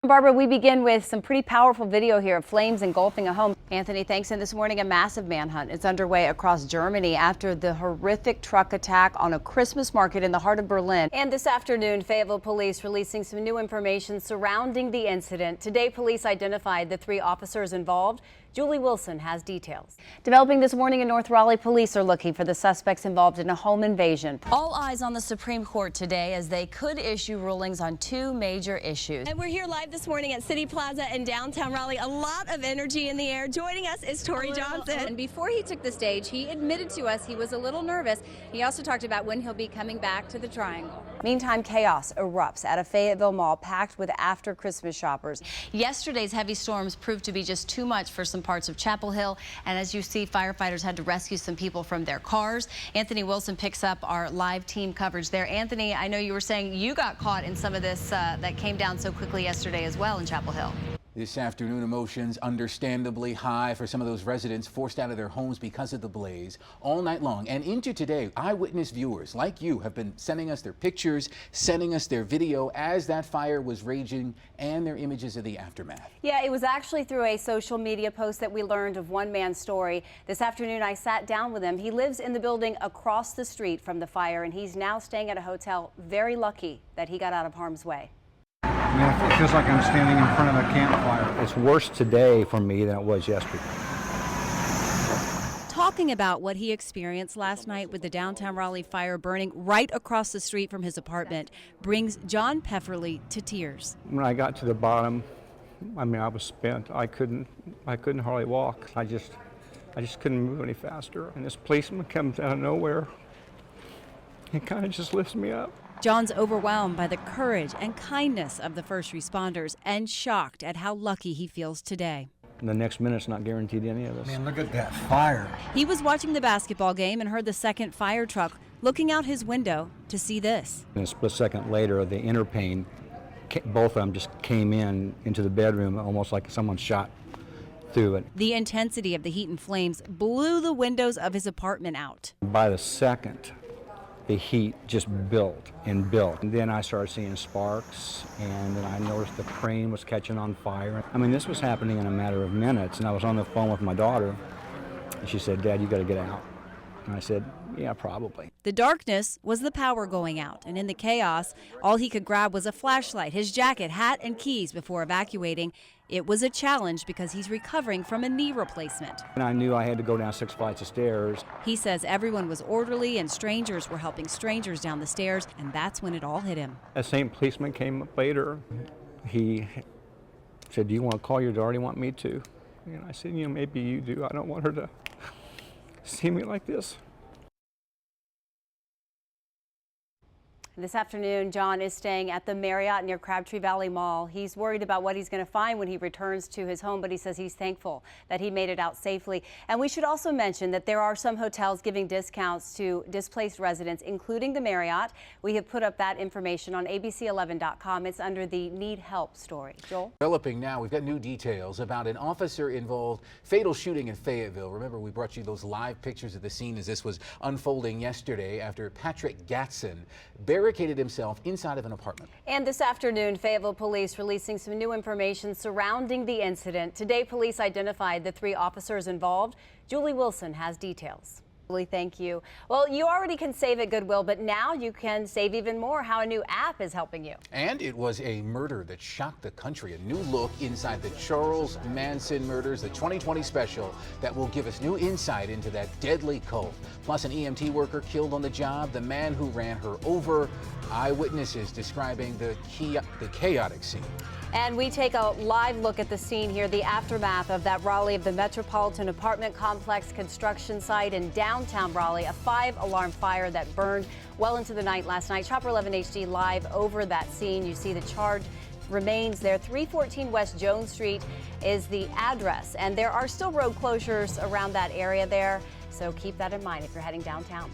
Barbara, we begin with some pretty powerful video here of flames engulfing a home. Anthony, thanks. And this morning, a massive manhunt is underway across Germany after the horrific truck attack on a Christmas market in the heart of Berlin. And this afternoon, Fayetteville police releasing some new information surrounding the incident. Today, police identified the 3 officers involved. Julie Wilson has details. Developing this morning in North Raleigh, police are looking for the suspects involved in a home invasion. All eyes on the Supreme Court today as they could issue rulings on 2 major issues. And we're here live this morning at City Plaza in downtown Raleigh. A lot of energy in the air. Joining us is Tori Johnson. And before he took the stage, he admitted to us he was a little nervous. He also talked about when he'll be coming back to the Triangle. Meantime, chaos erupts at a Fayetteville mall packed with after Christmas shoppers. Yesterday's heavy storms proved to be just too much for some parts of Chapel Hill, and as you see, firefighters had to rescue some people from their cars. Anthony Wilson picks up our live team coverage there. Anthony, I know you were saying you got caught in some of this that came down so quickly yesterday as well in Chapel Hill. This afternoon, emotions understandably high for some of those residents forced out of their homes because of the blaze all night long and into today. Eyewitness viewers like you have been sending us their pictures, sending us their video as that fire was raging and their images of the aftermath. Yeah, it was actually through a social media post that we learned of one man's story. This afternoon, I sat down with him. He lives in the building across the street from the fire, and he's now staying at a hotel. Very lucky that he got out of harm's way. It feels like I'm standing in front of a campfire. It's worse today for me than it was yesterday. Talking about what he experienced last night with the downtown Raleigh fire burning right across the street from his apartment brings John Pefferly to tears. When I got to the bottom, I was spent. I couldn't hardly walk. I just couldn't move any faster. And this policeman comes out of nowhere. He kind of just lifts me up. John's overwhelmed by the courage and kindness of the first responders and shocked at how lucky he feels today. The next minute's not guaranteed to any of us. Man, look at that fire. He was watching the basketball game and heard the second fire truck looking out his window to see this. And a split second later, the inner pane, both of them just came into the bedroom almost like someone shot through it. The intensity of the heat and flames blew the windows of his apartment out. By the second, the heat just built and built. And then I started seeing sparks, and then I noticed the crane was catching on fire. This was happening in a matter of minutes, and I was on the phone with my daughter, and she said, "Dad, you got to get out." And I said, "Yeah, probably." The darkness was the power going out, and in the chaos, all he could grab was a flashlight, his jacket, hat, and keys before evacuating. It was a challenge because he's recovering from a knee replacement. And I knew I had to go down 6 flights of stairs. He says everyone was orderly and strangers were helping strangers down the stairs, and that's when it all hit him. A same policeman came up later. He said, "Do you want to call your daughter? Do you want me to?" And I said, "Maybe you do. I don't want her to see me like this." This afternoon, John is staying at the Marriott near Crabtree Valley Mall. He's worried about what he's going to find when he returns to his home, but he says he's thankful that he made it out safely. And we should also mention that there are some hotels giving discounts to displaced residents, including the Marriott. We have put up that information on abc11.com. It's under the Need Help story. Joel? Developing now, we've got new details about an officer-involved fatal shooting in Fayetteville. Remember, we brought you those live pictures of the scene as this was unfolding yesterday after Patrick Gatson barricaded himself inside of an apartment. And this afternoon, Fayetteville police releasing some new information surrounding the incident. Today, police identified the 3 officers involved. Julie Wilson has details. Julie, thank you. Well, you already can save at Goodwill, but now you can save even more. How a new app is helping you. And it was a murder that shocked the country. A new look inside the Charles Manson murders, the 2020 special that will give us new insight into that deadly cult. Plus, an EMT worker killed on the job, the man who ran her over. Eyewitnesses describing the chaotic scene. And we take a live look at the scene here, the aftermath of that Raleigh of the Metropolitan Apartment Complex construction site in downtown Raleigh, a 5-alarm fire that burned well into the night last night. Chopper 11 HD live over that scene. You see the charred remains there. 314 West Jones Street is the address, and there are still road closures around that area there, so keep that in mind if you're heading downtown.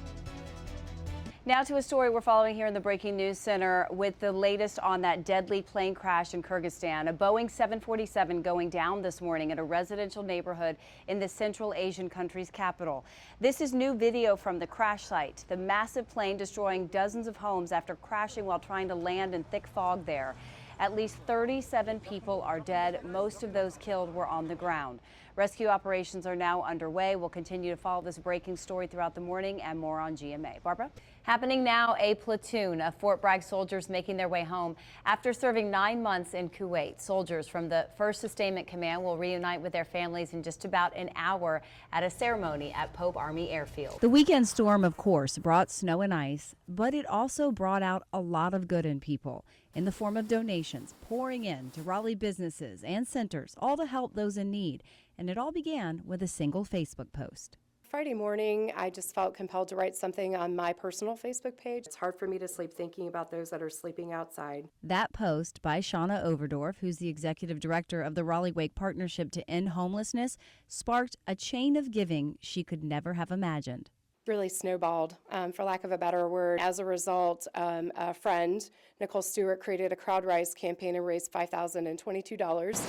Now to a story we're following here in the Breaking News Center with the latest on that deadly plane crash in Kyrgyzstan. A Boeing 747 going down this morning at a residential neighborhood in the Central Asian country's capital. This is new video from the crash site. The massive plane destroying dozens of homes after crashing while trying to land in thick fog there. At least 37 people are dead. Most of those killed were on the ground. Rescue operations are now underway. We'll continue to follow this breaking story throughout the morning and more on GMA. Barbara? Happening now, a platoon of Fort Bragg soldiers making their way home after serving 9 months in Kuwait. Soldiers from the 1st Sustainment Command will reunite with their families in just about an hour at a ceremony at Pope Army Airfield. The weekend storm, of course, brought snow and ice, but it also brought out a lot of good in people in the form of donations pouring in to Raleigh businesses and centers, all to help those in need. And it all began with a single Facebook post. Friday morning, I just felt compelled to write something on my personal Facebook page. It's hard for me to sleep thinking about those that are sleeping outside. That post by Shauna Overdorf, who's the executive director of the Raleigh Wake Partnership to End Homelessness, sparked a chain of giving she could never have imagined. Really snowballed, for lack of a better word. As a result, a friend, Nicole Stewart, created a CrowdRise campaign and raised $5,022.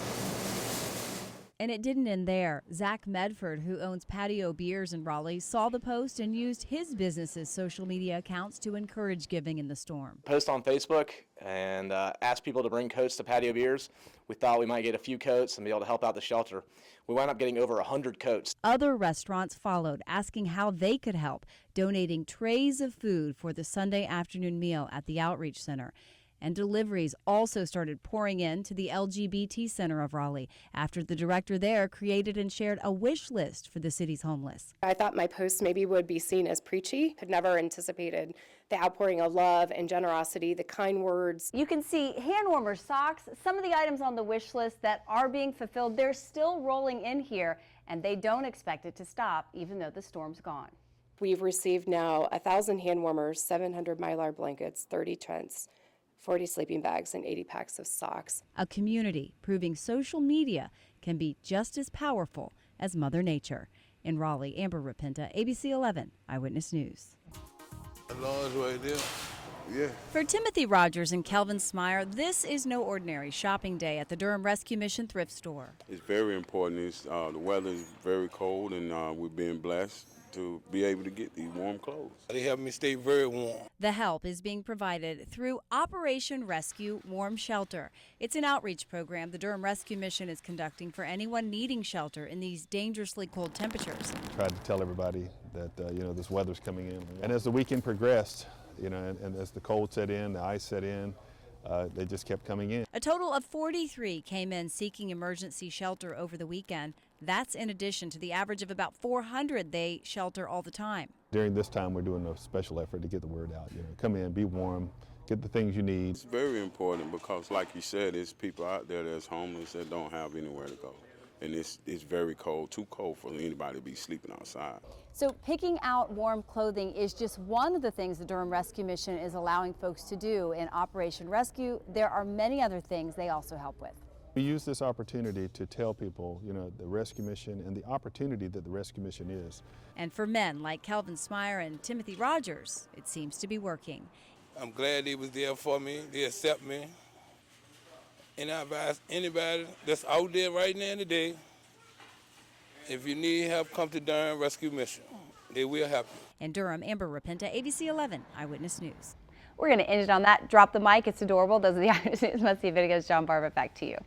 And it didn't end there. Zach Medford, who owns Patio Beers in Raleigh, saw the post and used his business's social media accounts to encourage giving in the storm. Post on Facebook and asked people to bring coats to Patio Beers. We thought we might get a few coats and be able to help out the shelter. We wound up getting over 100 coats. Other restaurants followed, asking how they could help, donating trays of food for the Sunday afternoon meal at the Outreach Center. And deliveries also started pouring in to the LGBT Center of Raleigh after the director there created and shared a wish list for the city's homeless. I thought my post maybe would be seen as preachy. Had never anticipated the outpouring of love and generosity, the kind words. You can see hand warmers, socks, some of the items on the wish list that are being fulfilled. They're still rolling in here, and they don't expect it to stop, even though the storm's gone. We've received now 1,000 hand warmers, 700 Mylar blankets, 30 tents, 40 sleeping bags, and 80 packs of socks. A community proving social media can be just as powerful as Mother Nature. In Raleigh, Amber Rapinta, ABC 11 Eyewitness News. Right there. Yeah. For Timothy Rogers and Kelvin Smyer, this is no ordinary shopping day at the Durham Rescue Mission thrift store. It's very important. The weather is very cold, and we're being blessed to be able to get these warm clothes. They help me stay very warm. The help is being provided through Operation Rescue Warm Shelter. It's an outreach program the Durham Rescue Mission is conducting for anyone needing shelter in these dangerously cold temperatures. Tried to tell everybody that this weather's coming in, and as the weekend progressed, and as the cold set in, the ice set in, they just kept coming in. A total of 43 came in seeking emergency shelter over the weekend. That's in addition to the average of about 400 they shelter all the time. During this time, we're doing a special effort to get the word out. Come in, be warm, get the things you need. It's very important because, like you said, there's people out there that's homeless that don't have anywhere to go. And it's very cold, too cold for anybody to be sleeping outside. So picking out warm clothing is just one of the things the Durham Rescue Mission is allowing folks to do in Operation Rescue. There are many other things they also help with. We use this opportunity to tell people, the Rescue Mission and the opportunity that the Rescue Mission is. And for men like Kelvin Smyer and Timothy Rogers, it seems to be working. I'm glad they was there for me. They accept me. And I advise anybody that's out there right now today, if you need help, come to Durham Rescue Mission. They will help you. In Durham, Amber Rapinta, ABC 11 Eyewitness News. We're going to end it on that. Drop the mic. It's adorable. Those are the Eyewitness News must-see videos. John Barba, back to you.